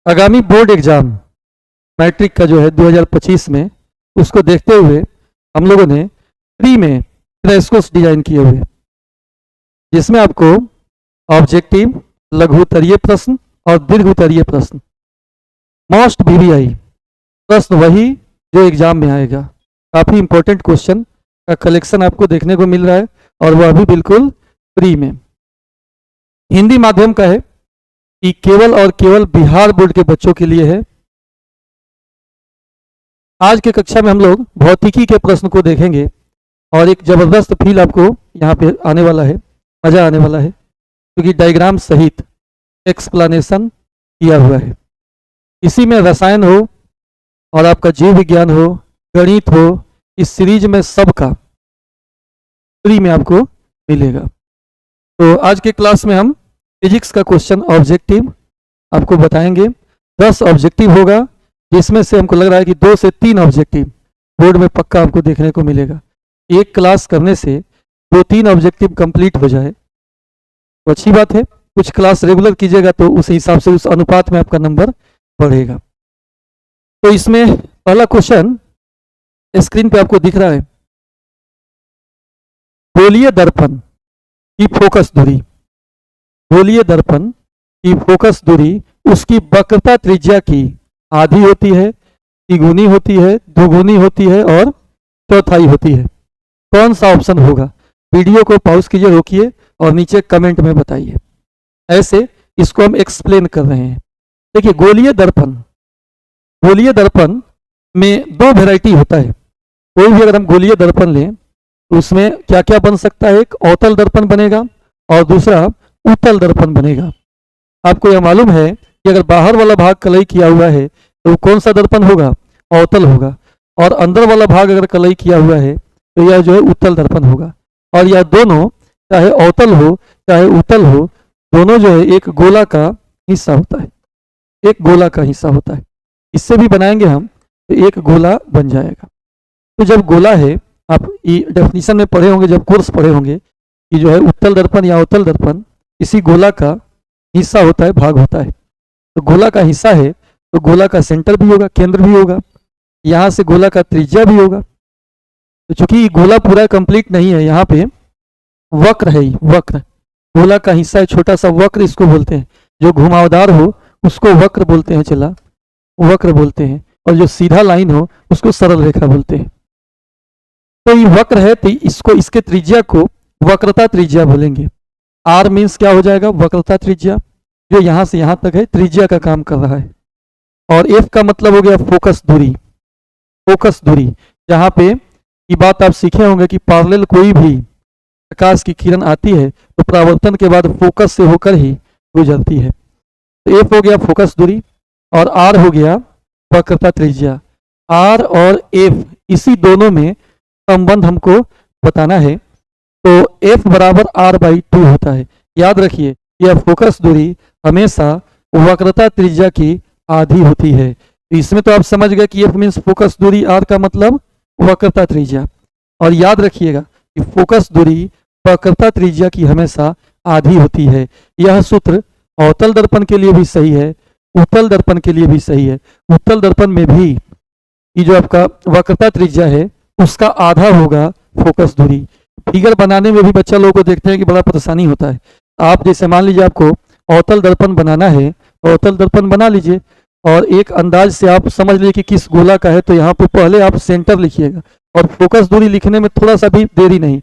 आगामी board exam matric का जो है 2025 में, उसको देखते हुए हम लोगों ने फ्री में क्रैश कोर्स डिजाइन किए हुए, जिसमें आपको ऑब्जेक्टिव, लघु उत्तरीय प्रश्न और दीर्घ उत्तरीय प्रश्न, मोस्ट वीवीआई प्रश्न वही जो एग्जाम में आएगा, काफ़ी इंपॉर्टेंट क्वेश्चन का कलेक्शन आपको देखने को मिल रहा है और वह भी बिल्कुल फ्री में। हिंदी माध्यम का है कि केवल और केवल बिहार बोर्ड के बच्चों के लिए है। आज के कक्षा में हम लोग भौतिकी के प्रश्न को देखेंगे और एक जबरदस्त फील आपको यहाँ पे आने वाला है, मजा आने वाला है, क्योंकि डायग्राम सहित एक्सप्लेनेशन किया हुआ है। इसी में रसायन हो और आपका जीव विज्ञान हो, गणित हो, इस सीरीज में सबका फ्री में आपको मिलेगा। तो आज के क्लास में हम फिजिक्स का क्वेश्चन ऑब्जेक्टिव आपको बताएंगे। 10 ऑब्जेक्टिव होगा, जिसमें से हमको लग रहा है कि 2 से 3 ऑब्जेक्टिव बोर्ड में पक्का आपको देखने को मिलेगा। एक क्लास करने से 2-3 ऑब्जेक्टिव कंप्लीट हो जाए तो अच्छी बात है। कुछ क्लास रेगुलर कीजिएगा तो उस हिसाब से, उस अनुपात में आपका नंबर बढ़ेगा। तो इसमें पहला क्वेश्चन स्क्रीन पे आपको दिख रहा है, गोलीय दर्पण की फोकस दूरी। गोलीय दर्पण की फोकस दूरी उसकी वक्रता त्रिज्या की आधी होती है, तिगुनी होती है, दोगुनी होती है और चौथाई होती है। कौन सा ऑप्शन होगा? वीडियो को पॉज कीजिए, रोकिए और नीचे कमेंट में बताइए। ऐसे इसको हम एक्सप्लेन कर रहे हैं। देखिए, गोलीय दर्पण, गोलीय दर्पण में 2 वेराइटी होता है। कोई भी अगर हम गोलीय दर्पण लें तो उसमें क्या क्या बन सकता है? एक अवतल दर्पण बनेगा और दूसरा उत्तल दर्पण बनेगा। आपको यह मालूम है कि अगर बाहर वाला भाग कलई किया हुआ है तो कौन सा दर्पण होगा? अवतल होगा। और अंदर वाला भाग अगर कलई किया हुआ है तो यह जो है उत्तल दर्पण होगा। और यह दोनों, चाहे अवतल हो चाहे उत्तल हो, दोनों जो है एक गोला का हिस्सा होता है, एक गोला का हिस्सा होता है। इससे भी बनाएंगे हम तो एक गोला बन जाएगा। तो जब गोला है, आप ये डेफिनेशन में पढ़े होंगे, जब कोर्स पढ़े होंगे कि जो है उत्तल दर्पण या अवतल दर्पण इसी गोला का हिस्सा होता है, भाग होता है। तो गोला का हिस्सा है तो गोला का सेंटर भी होगा, केंद्र भी होगा, यहाँ से गोला का त्रिज्या भी होगा। तो चूंकि गोला पूरा कंप्लीट नहीं है, यहाँ पे वक्र है, वक्र गोला का हिस्सा है, छोटा सा वक्र इसको बोलते हैं। जो घुमावदार हो उसको वक्र बोलते हैं, चला वक्र बोलते हैं, और जो सीधा लाइन हो उसको सरल रेखा बोलते हैं। तो ये वक्र है तो इसको, इसके त्रिज्या को वक्रता त्रिज्या बोलेंगे। आर मीन्स क्या हो जाएगा? वक्रता त्रिज्या, जो यहाँ से यहाँ तक है त्रिज्या का काम कर रहा है। और एफ का मतलब हो गया फोकस दूरी। फोकस दूरी, जहाँ पे ये बात आप सीखे होंगे कि पैरेलल कोई भी प्रकाश की किरण आती है तो परावर्तन के बाद फोकस से होकर ही गुजरती है। तो एफ हो गया फोकस दूरी और आर हो गया वक्रता त्रिज्या। आर और एफ, इसी दोनों में संबंध हमको बताना है। तो F बराबर R/2 होता है। याद रखिए, यह फोकस दूरी हमेशा वक्रता त्रिज्या की आधी होती है। इसमें तो आप समझ गए कि F मीन्स फोकस दूरी, R का मतलब वक्रता त्रिज्या। और याद रखिएगा कि फोकस दूरी वक्रता त्रिज्या की हमेशा आधी होती है। यह सूत्र अवतल दर्पण के लिए भी सही है, उत्तल दर्पण के लिए भी सही है। उत्तल दर्पण में भी ये जो आपका वक्रता त्रिज्या है उसका आधा होगा फोकस दूरी। फिगर बनाने में भी बच्चा लोगों को देखते हैं कि बड़ा परेशानी होता है। आप जैसे मान लीजिए आपको अवतल दर्पण बनाना है, अवतल दर्पण बना लीजिए और एक अंदाज से आप समझ लीजिए कि किस गोला का है, तो यहाँ पे पहले आप सेंटर लिखिएगा और फोकस दूरी लिखने में थोड़ा सा भी देरी नहीं।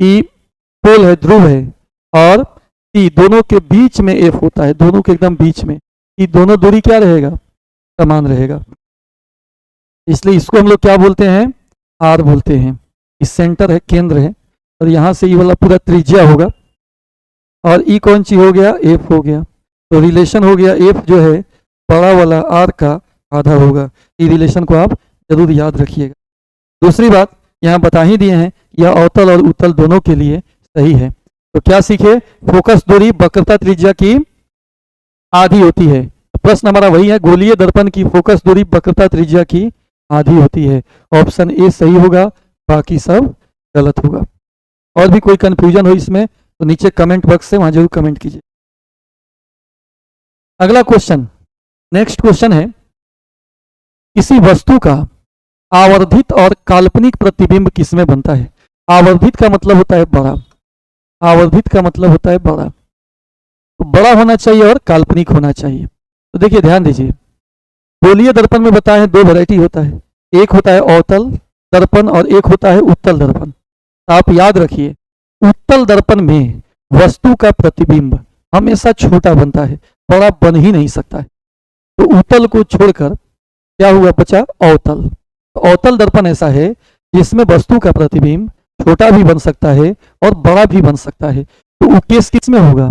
ई पोल है, ध्रुव है, और ई दोनों के बीच में एफ होता है, दोनों के एकदम बीच में। ई दोनों दूरी क्या रहेगा? समान रहेगा। इसलिए इसको हम लोग क्या बोलते हैं? आर बोलते हैं। इस सेंटर है, केंद्र है, और यहाँ से ये वाला पूरा त्रिज्या होगा। और ई कौन सी हो गया? एफ हो गया। तो रिलेशन हो गया, एफ जो है बड़ा वाला आर का आधा होगा। ये रिलेशन को आप जरूर याद रखिएगा। दूसरी बात यहाँ बता ही दिए हैं, यह अवतल और उत्तल दोनों के लिए सही है। तो क्या सीखे? फोकस दूरी वक्रता त्रिज्या की आधी होती है। प्रश्न हमारा वही है, गोलीय दर्पण की फोकस दूरी वक्रता त्रिज्या की आधी होती है। ऑप्शन ए सही होगा, बाकी सब गलत होगा। और भी कोई कंफ्यूजन हो इसमें तो नीचे कमेंट बॉक्स से वहां जरूर कमेंट कीजिए। अगला क्वेश्चन, नेक्स्ट क्वेश्चन है, किसी वस्तु का आवर्धित और काल्पनिक प्रतिबिंब किसमें बनता है? आवर्धित का मतलब होता है बड़ा, आवर्धित का मतलब होता है बड़ा, तो बड़ा होना चाहिए और काल्पनिक होना चाहिए। तो देखिए ध्यान दीजिए, गोलीय दर्पण में बताए हैं दो वैरायटी होता है, एक होता है अवतल दर्पण और एक होता है उत्तल दर्पण। आप याद रखिए, उत्तल दर्पण में वस्तु का प्रतिबिंब हमेशा छोटा बनता है, बड़ा बन ही नहीं सकता है। तो उत्तल को छोड़कर क्या हुआ, बचा अवतल। तो अवतल दर्पण ऐसा है जिसमें वस्तु का प्रतिबिंब छोटा भी बन सकता है और बड़ा भी बन सकता है। तो वो केस किस में होगा,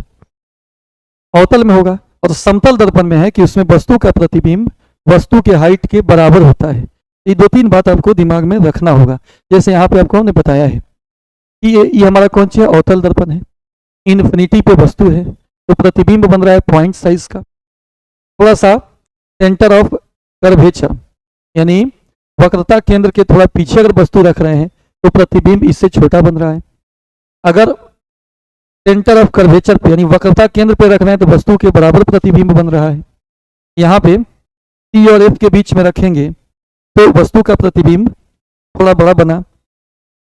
अवतल में होगा। और समतल दर्पण में है कि उसमें वस्तु का प्रतिबिंब वस्तु के हाइट के बराबर होता है। ये दो तीन बात आपको दिमाग में रखना होगा। जैसे यहाँ पे आपको हमने बताया है कि ये हमारा कौन सा अवतल दर्पण है, इन्फिनिटी पे वस्तु है, तो प्रतिबिंब बन रहा है पॉइंट साइज का, थोड़ा सा सेंटर ऑफ कर्वेचर यानी वक्रता केंद्र के थोड़ा पीछे अगर वस्तु रख रहे हैं तो प्रतिबिंब इससे छोटा बन रहा है। अगर सेंटर ऑफ कर्वेचर पे यानी वक्रता केंद्र पे रख रहे हैं तो वस्तु के बराबर प्रतिबिंब बन रहा है। यहाँ पे सी और एफ के बीच में रखेंगे तो वस्तु का प्रतिबिंब थोड़ा बड़ा बना।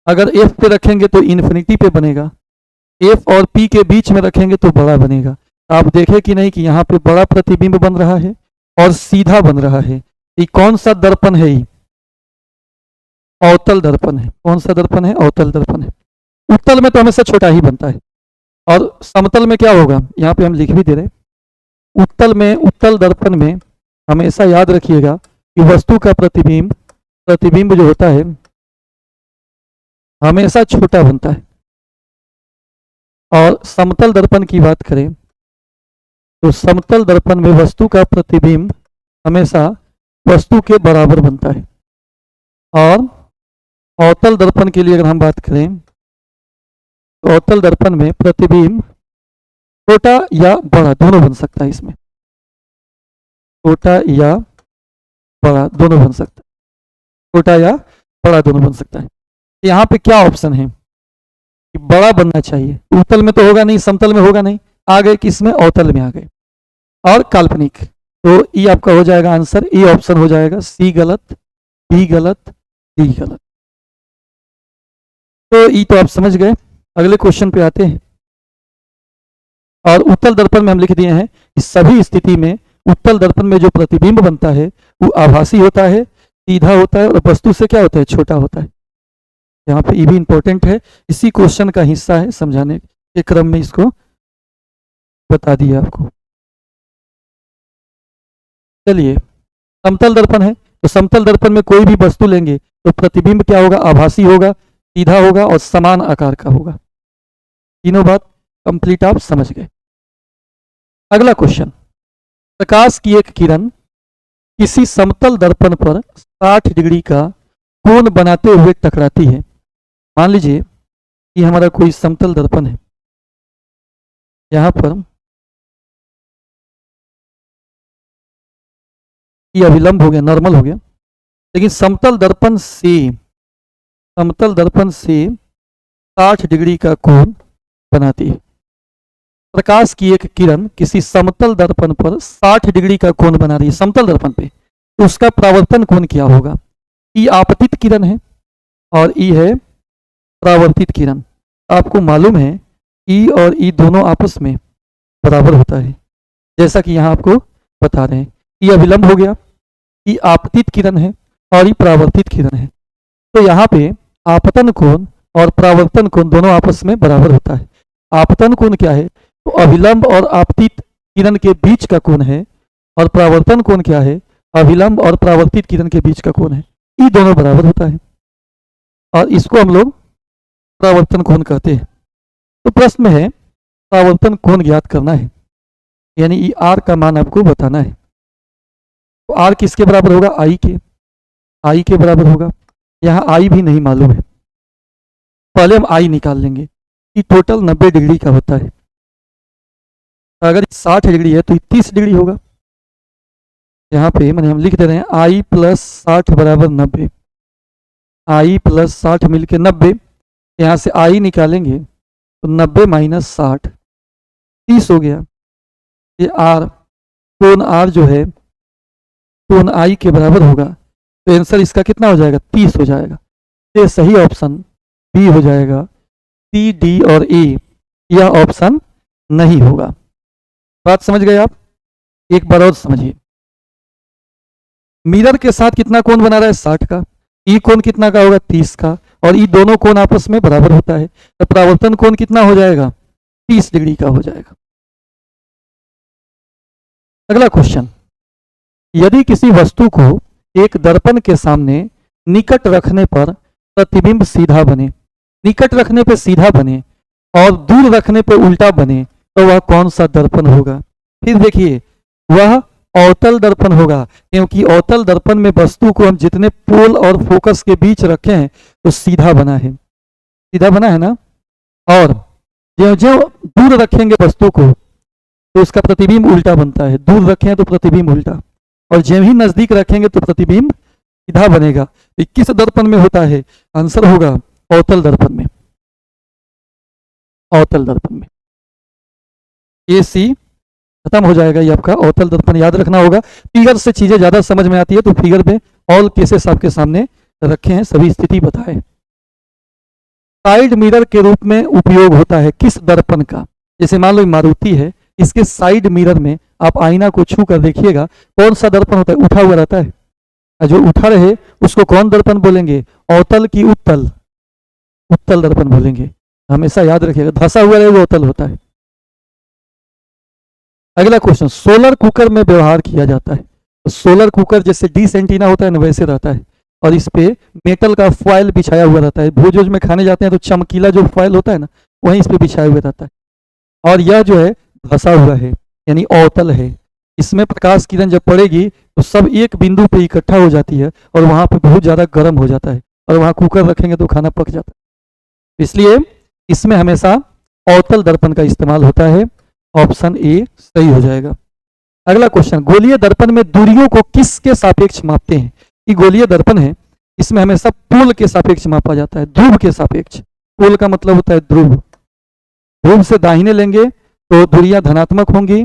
अगर एफ पे रखेंगे तो इन्फिनिटी पे बनेगा, एफ और पी के बीच में रखेंगे तो बड़ा बनेगा। आप देखें कि नहीं कि यहाँ पे बड़ा प्रतिबिंब बन रहा है और सीधा बन रहा है। ये कौन सा दर्पण है, ये अवतल दर्पण है। कौन सा दर्पण है, अवतल दर्पण है। उत्तल में तो हमेशा छोटा ही बनता है और समतल में क्या होगा, यहाँ पे हम लिख भी दे रहे हैं, उत्तल में, उत्तल दर्पण में हमेशा याद रखिएगा कि वस्तु का प्रतिबिंब जो होता है हमेशा छोटा बनता है। और समतल दर्पण की बात करें तो समतल दर्पण में वस्तु का प्रतिबिंब हमेशा वस्तु के बराबर बनता है। और अवतल दर्पण के लिए अगर हम बात करें तो अवतल दर्पण में प्रतिबिंब छोटा या बड़ा दोनों बन सकता है। इसमें छोटा या बड़ा दोनों बन सकता है, छोटा या बड़ा दोनों बन सकता है। यहाँ पे क्या ऑप्शन है कि बड़ा बनना चाहिए, उत्तल में तो होगा नहीं, समतल में होगा नहीं, आ गए किसमें, अवतल में आ गए। और काल्पनिक, तो ये आपका हो जाएगा आंसर, ये ऑप्शन हो जाएगा सी गलत, बी गलत, डी गलत। तो ये तो आप समझ गए। अगले क्वेश्चन पे आते हैं। और उत्तल दर्पण में हम लिख दिए हैं इस सभी स्थिति में उत्तल दर्पण में जो प्रतिबिंब बनता है वो आभासी होता है, सीधा होता है और वस्तु से क्या होता है, छोटा होता है। यहाँ पे ये भी इंपॉर्टेंट है, इसी क्वेश्चन का हिस्सा है, समझाने के क्रम में इसको बता दिया आपको। चलिए, समतल दर्पण है तो समतल दर्पण में कोई भी वस्तु लेंगे तो प्रतिबिंब क्या होगा, आभासी होगा, सीधा होगा और समान आकार का होगा। तीनों बात कंप्लीट आप समझ गए। अगला क्वेश्चन, प्रकाश की एक किरण किसी समतल दर्पण पर 60 डिग्री का कोण बनाते हुए टकराती है। मान लीजिए कि हमारा कोई समतल दर्पण है, यहां पर ये अभिलंब हो गया, नॉर्मल हो गया, लेकिन समतल दर्पण से 60 डिग्री का कोण बनाती है। प्रकाश की एक किरण किसी समतल दर्पण पर 60 डिग्री का कोण बना रही है समतल दर्पण पे, तो उसका परावर्तन कोण क्या होगा। ई आपतित किरण है और ई है परावर्तित किरण। आपको मालूम है ई और ई दोनों आपस में बराबर होता है, जैसा कि यहाँ आपको बता रहे हैं। ई अभिलंब हो गया, ई आपतित किरण है और ई परावर्तित किरण है। तो यहाँ पे आपतन कोण और परावर्तन कोण दोनों आपस में बराबर होता है। आपतन कोण क्या है, तो अभिलंब और आपतित किरण के बीच का कोण है, और परावर्तन कोण क्या है, अभिलंब और परावर्तित किरण के बीच का कोण है। ये दोनों बराबर होता है और इसको हम लोग परावर्तन कोण कहते हैं। तो प्रश्न में है परावर्तन कोण ज्ञात करना है, यानी ई आर का मान आपको बताना है। तो आर किसके बराबर होगा, आई के बराबर होगा। यहाँ आई भी नहीं मालूम है, पहले हम आई निकाल लेंगे कि टोटल 90 डिग्री का होता है। अगर 60 डिग्री है तो 30 डिग्री होगा। यहाँ पे मैंने हम लिख दे रहे हैं आई प्लस 60 बराबर 90, आई प्लस 60 मिलके 90। यहाँ से आई निकालेंगे तो 90 माइनस 60 30 हो गया। ये आर, कोण आर जो है कोण आई के बराबर होगा, तो आंसर इसका कितना हो जाएगा, 30 हो जाएगा। ये सही ऑप्शन बी हो जाएगा। सी, डी और ए यह ऑप्शन नहीं होगा। बात समझ गए आप? एक बार और समझिए। मिरर के साथ कितना कोण बना रहा है, 60 का। ई कोण कितना का होगा, 30 का। और ई दोनों कोण आपस में बराबर होता है, तो परावर्तन कोण कितना हो जाएगा, 30 डिग्री का हो जाएगा। अगला क्वेश्चन, यदि किसी वस्तु को एक दर्पण के सामने निकट रखने पर प्रतिबिंब सीधा बने, निकट रखने पर सीधा बने और दूर रखने पर उल्टा बने, तो वह कौन सा दर्पण होगा? फिर देखिए, वह अवतल दर्पण होगा, क्योंकि अवतल दर्पण में वस्तु को हम जितने पोल और फोकस के बीच रखे हैं तो सीधा बना है, सीधा बना है ना। और जो जो दूर रखेंगे वस्तु को तो उसका प्रतिबिंब उल्टा बनता है, दूर रखें तो प्रतिबिंब उल्टा, और जब ही नजदीक रखेंगे तो प्रतिबिंब सीधा बनेगा। तो किस दर्पण में होता है? आंसर होगा अवतल दर्पण में, अवतल दर्पण में। ए सी खत्म हो जाएगा ये आपका अवतल दर्पण, याद रखना होगा। फिगर से चीजें ज्यादा समझ में आती है, तो फिगर में ऑल केसेस आपके सामने रखे हैं, सभी स्थिति बताए। साइड मिरर के रूप में उपयोग होता है किस दर्पण का? जैसे मान लो मारुति है, इसके साइड मिरर में आप आईना को छू कर देखिएगा, कौन सा दर्पण होता है, उठा हुआ रहता है। जो उठा रहे उसको कौन दर्पण बोलेंगे, अवतल की उत्तल? उत्तल दर्पण बोलेंगे, हमेशा याद रखिएगा। धंसा हुआ रहे वो अवतल होता है। अगला क्वेश्चन, सोलर कुकर में व्यवहार किया जाता है। तो सोलर कुकर जैसे डिश एंटीना होता है ना, वैसे रहता है, और इस पे मेटल का फॉयल बिछाया हुआ रहता है। भोज वोज में खाने जाते हैं तो चमकीला जो फॉयल होता है ना, वहीं इस पे बिछाया हुआ रहता है। और यह जो है धंसा हुआ है, यानी अवतल है। इसमें प्रकाश किरण जब पड़ेगी तो सब एक बिंदु पे इकट्ठा हो जाती है और वहां पे बहुत ज्यादा गर्म हो जाता है, और वहां कुकर रखेंगे तो खाना पक जाता है। इसलिए इसमें हमेशा अवतल दर्पण का इस्तेमाल होता है। ऑप्शन ए सही हो जाएगा। अगला क्वेश्चन, गोलीय दर्पण में दूरियों को किसके सापेक्ष मापते हैं? ये गोलीय दर्पण है, इसमें हमेशा पोल के सापेक्ष मापा जाता है, ध्रुव के सापेक्ष। पोल का मतलब होता है ध्रुव। ध्रुव से दाहिने लेंगे तो दूरियां धनात्मक होंगी,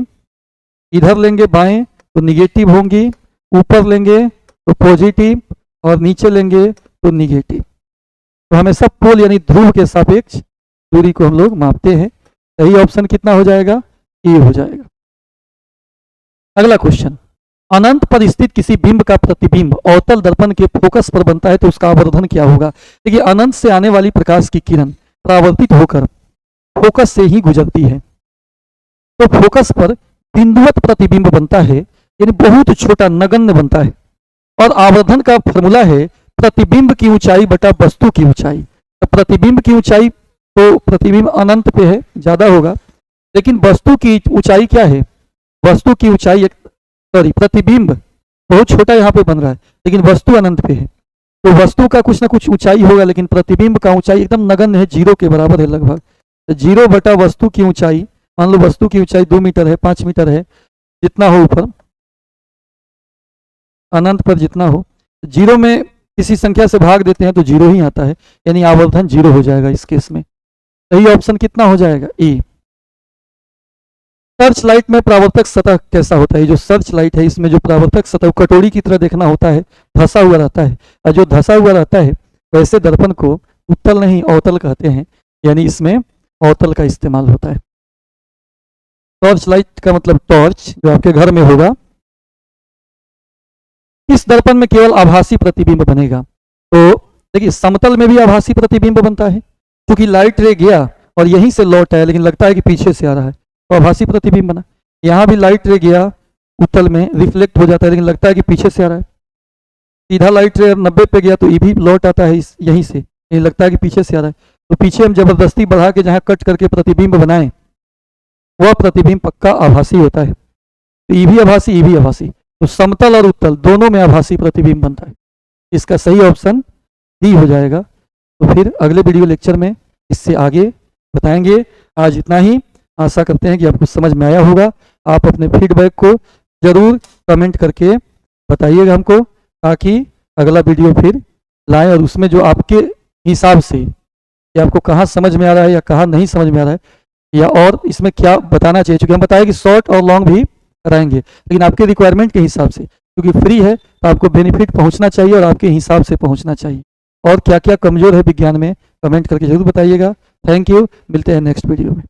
इधर लेंगे बाएं तो निगेटिव होंगी, ऊपर लेंगे तो पॉजिटिव और नीचे लेंगे तो निगेटिव। तो हमेशा पोल यानी ध्रुव के सापेक्ष दूरी को हम लोग मापते हैं। सही ऑप्शन कितना हो जाएगा, ए हो जाएगा। अगला क्वेश्चन, अनंत पर स्थित किसी बिंब का प्रतिबिंब अवतल दर्पण के फोकस पर बनता है तो उसका आवर्धन क्या होगा? देखिए, अनंत से आने वाली प्रकाश की किरण परावर्तित होकर फोकस से ही गुजरती है, तो फोकस पर बिंदुवत प्रतिबिंब बनता है, यानी बहुत छोटा नगण्य बनता है। और आवर्धन का फॉर्मूला है प्रतिबिंब की ऊंचाई बटा वस्तु की ऊंचाई। तो प्रतिबिंब की ऊंचाई तो प्रतिबिंब अनंत पे है, ज्यादा होगा, लेकिन वस्तु की ऊंचाई क्या है? वस्तु की ऊंचाई प्रतिबिंब बहुत छोटा यहाँ पे बन रहा है, लेकिन वस्तु अनंत पे है, तो वस्तु का कुछ ना कुछ ऊंचाई होगा, लेकिन प्रतिबिंब का ऊंचाई एकदम नगण्य है, 0 के बराबर है लगभग। तो 0 बटा वस्तु की ऊंचाई, मान लो वस्तु की ऊंचाई 2 मीटर है, 5 मीटर है, जितना हो ऊपर अनंत पर जितना हो, 0 में किसी संख्या से भाग देते हैं तो 0 ही आता है, यानी आवर्धन 0 हो जाएगा इस केस में। सही ऑप्शन कितना हो जाएगा, ए। सर्च लाइट में परावर्तक सतह कैसा होता है? जो सर्च लाइट है इसमें जो परावर्तक सतह कटोरी की तरह देखना होता है, धंसा हुआ रहता है, और जो धंसा हुआ रहता है वैसे दर्पण को उत्तल नहीं अवतल कहते हैं, यानी इसमें अवतल का इस्तेमाल होता है। टॉर्च लाइट का मतलब टॉर्च जो आपके घर में होगा। इस दर्पण में केवल आभासी प्रतिबिंब बनेगा। तो देखिए, समतल में भी आभासी प्रतिबिंब बनता है, क्योंकि लाइट रे गया और यहीं से लौट आया, लेकिन लगता है कि पीछे से आ रहा है, तो आभासी प्रतिबिंब बना। यहाँ भी लाइट रे गया उत्तल में, रिफ्लेक्ट हो जाता है, लेकिन लगता है कि पीछे से आ रहा है। सीधा लाइट रे 90 पे गया तो ये भी लौट आता है यहीं से, यही लगता है कि पीछे से आ रहा है। तो पीछे हम जबरदस्ती बढ़ा के जहाँ कट करके प्रतिबिंब बनाए, वह प्रतिबिंब पक्का आभासी होता है। तो ये भी आभासी, ये भी आभासी, तो समतल और उत्तल दोनों में आभासी प्रतिबिंब बनता है। इसका सही ऑप्शन डी हो जाएगा। तो फिर अगले वीडियो लेक्चर में इससे आगे बताएंगे। आज इतना ही, आशा करते हैं कि आपको समझ में आया होगा। आप अपने फीडबैक को जरूर कमेंट करके बताइएगा हमको, ताकि अगला वीडियो फिर लाएं और उसमें जो आपके हिसाब से कि आपको कहाँ समझ में आ रहा है या कहाँ नहीं समझ में आ रहा है, या और इसमें क्या बताना चाहिए। चूँकि हम बताएं कि शॉर्ट और लॉन्ग भी कराएंगे, लेकिन आपके रिक्वायरमेंट के हिसाब से, क्योंकि फ्री है तो आपको बेनिफिट पहुंचना चाहिए और आपके हिसाब से पहुंचना चाहिए। और क्या क्या कमजोर है विज्ञान में कमेंट करके जरूर बताइएगा। थैंक यू, मिलते हैं नेक्स्ट वीडियो में।